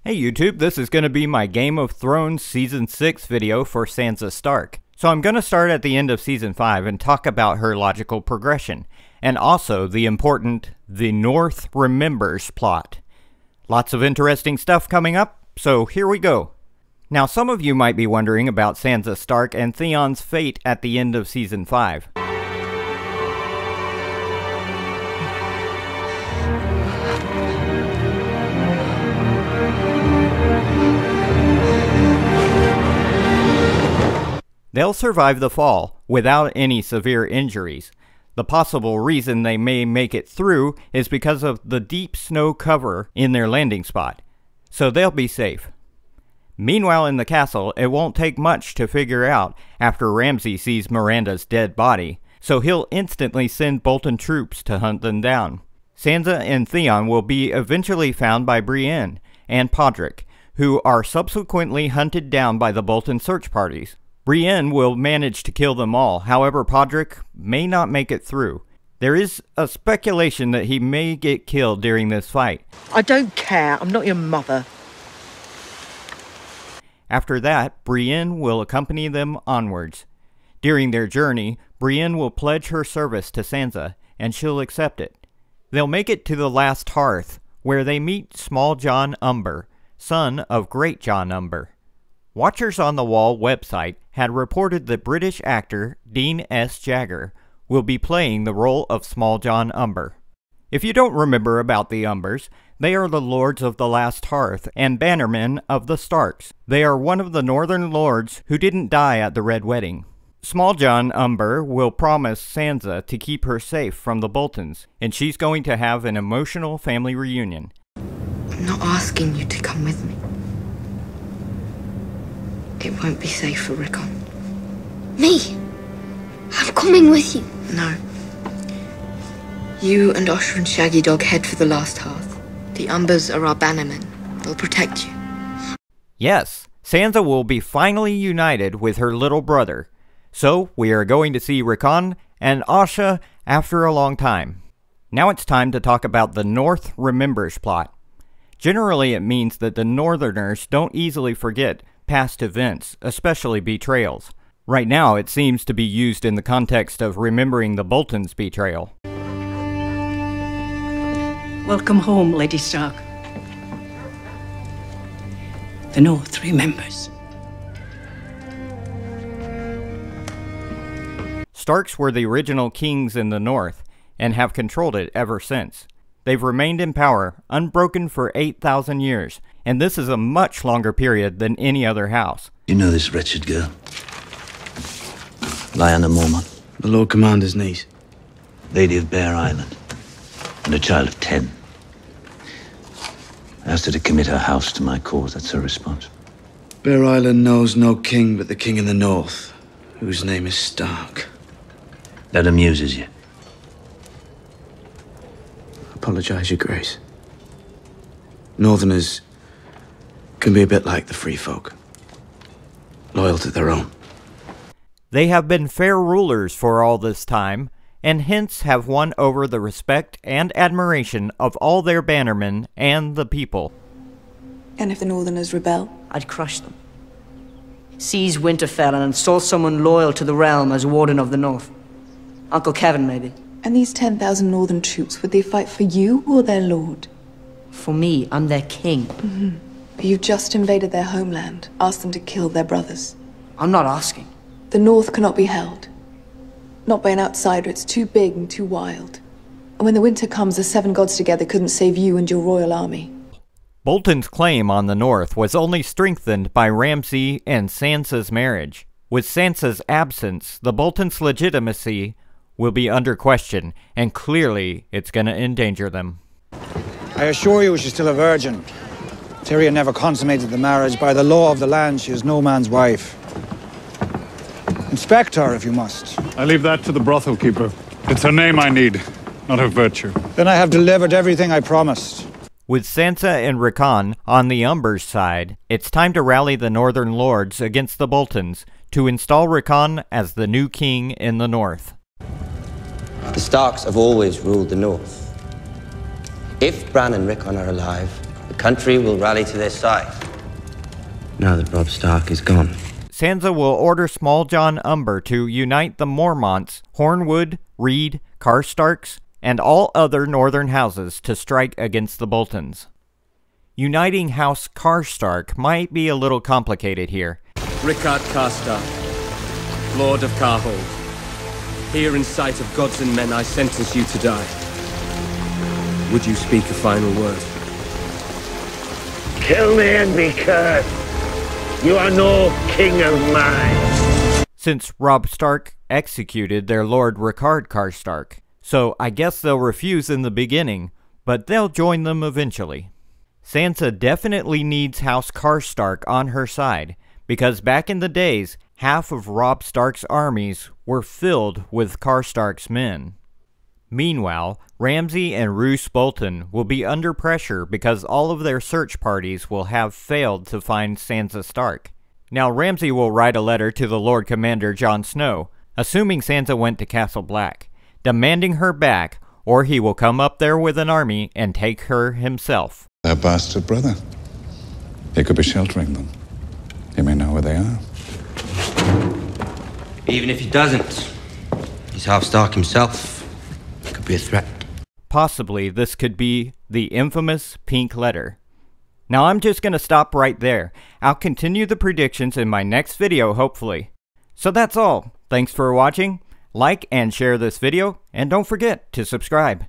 Hey YouTube, this is going to be my Game of Thrones Season 6 video for Sansa Stark. So I'm going to start at the end of Season 5 and talk about her logical progression, and also the important The North Remembers plot. Lots of interesting stuff coming up, so here we go. Now some of you might be wondering about Sansa Stark and Theon's fate at the end of Season 5. They'll survive the fall without any severe injuries. The possible reason they may make it through is because of the deep snow cover in their landing spot, so they'll be safe. Meanwhile in the castle, it won't take much to figure out after Ramsay sees Miranda's dead body, so he'll instantly send Bolton troops to hunt them down. Sansa and Theon will be eventually found by Brienne and Podrick, who are subsequently hunted down by the Bolton search parties. Brienne will manage to kill them all, however Podrick may not make it through. There is a speculation that he may get killed during this fight. I don't care, I'm not your mother. After that, Brienne will accompany them onwards. During their journey, Brienne will pledge her service to Sansa, and she'll accept it. They'll make it to the last hearth, where they meet Smalljon Umber, son of Greatjon Umber. Watchers on the Wall website had reported that British actor Dean S. Jagger will be playing the role of Smalljon Umber. If you don't remember about the Umbers, they are the Lords of the Last Hearth and bannermen of the Starks. They are one of the northern lords who didn't die at the Red Wedding. Smalljon Umber will promise Sansa to keep her safe from the Boltons, and she's going to have an emotional family reunion. I'm not asking you to come with me. It won't be safe for Rickon. Me? I'm coming with you. No. You and Osha and Shaggy Dog head for the last hearth. The Umbers are our bannermen. They'll protect you. Yes, Sansa will be finally united with her little brother. So, we are going to see Rickon and Osha after a long time. Now it's time to talk about the North Remembers plot. Generally it means that the Northerners don't easily forget past events, especially betrayals. Right now, it seems to be used in the context of remembering the Boltons' betrayal. Welcome home, Lady Stark. The North remembers. Starks were the original kings in the North, and have controlled it ever since. They've remained in power, unbroken for 8,000 years, and this is a much longer period than any other house. You know this wretched girl? Lyanna Mormont. The Lord Commander's niece. Lady of Bear Island. And a child of 10. I asked her to commit her house to my cause. That's her response. Bear Island knows no king but the king in the north, whose name is Stark. That amuses you. Apologize, Your Grace. Northerners can be a bit like the free folk. Loyal to their own. They have been fair rulers for all this time, and hence have won over the respect and admiration of all their bannermen and the people. And if the Northerners rebel? I'd crush them. Seize Winterfell and install someone loyal to the realm as Warden of the North. Uncle Kevin, maybe. And these 10,000 Northern troops, would they fight for you or their lord? For me, I'm their king. But you've just invaded their homeland, asked them to kill their brothers. I'm not asking. The North cannot be held. Not by an outsider, it's too big and too wild. And when the winter comes, the seven gods together couldn't save you and your royal army. Bolton's claim on the North was only strengthened by Ramsay and Sansa's marriage. With Sansa's absence, the Boltons' legitimacy will be under question, and clearly it's gonna endanger them. I assure you she's still a virgin. Tyrion never consummated the marriage. By the law of the land, she is no man's wife. Inspect her if you must. I leave that to the brothel keeper. It's her name I need, not her virtue. Then I have delivered everything I promised. With Sansa and Rickon on the Umbers' side, it's time to rally the Northern Lords against the Boltons to install Rickon as the new king in the North. The Starks have always ruled the North. If Bran and Rickon are alive, the country will rally to their side. Now that Robb Stark is gone. Sansa will order Smalljon Umber to unite the Mormonts, Hornwood, Reed, Karstarks, and all other northern houses to strike against the Boltons. Uniting House Karstark might be a little complicated here. Rickon Karstark, Lord of Karhold. Here in sight of gods and men I sentence you to die. Would you speak a final word? Kill me and be cursed. You are no king of mine. Since Robb Stark executed their Lord Rickard Karstark, so I guess they'll refuse in the beginning, but they'll join them eventually. Sansa definitely needs House Karstark on her side, because back in the days, half of Robb Stark's armies were filled with Karstark's men. Meanwhile, Ramsay and Roose Bolton will be under pressure because all of their search parties will have failed to find Sansa Stark. Now Ramsay will write a letter to the Lord Commander Jon Snow, assuming Sansa went to Castle Black, demanding her back, or he will come up there with an army and take her himself. Their bastard brother. He could be sheltering them. He may know where they are. Even if he doesn't, he's half Stark himself. Could be a threat. Possibly this could be the infamous pink letter. Now I'm just going to stop right there. I'll continue the predictions in my next video, hopefully. So that's all. Thanks for watching. Like and share this video, and don't forget to subscribe.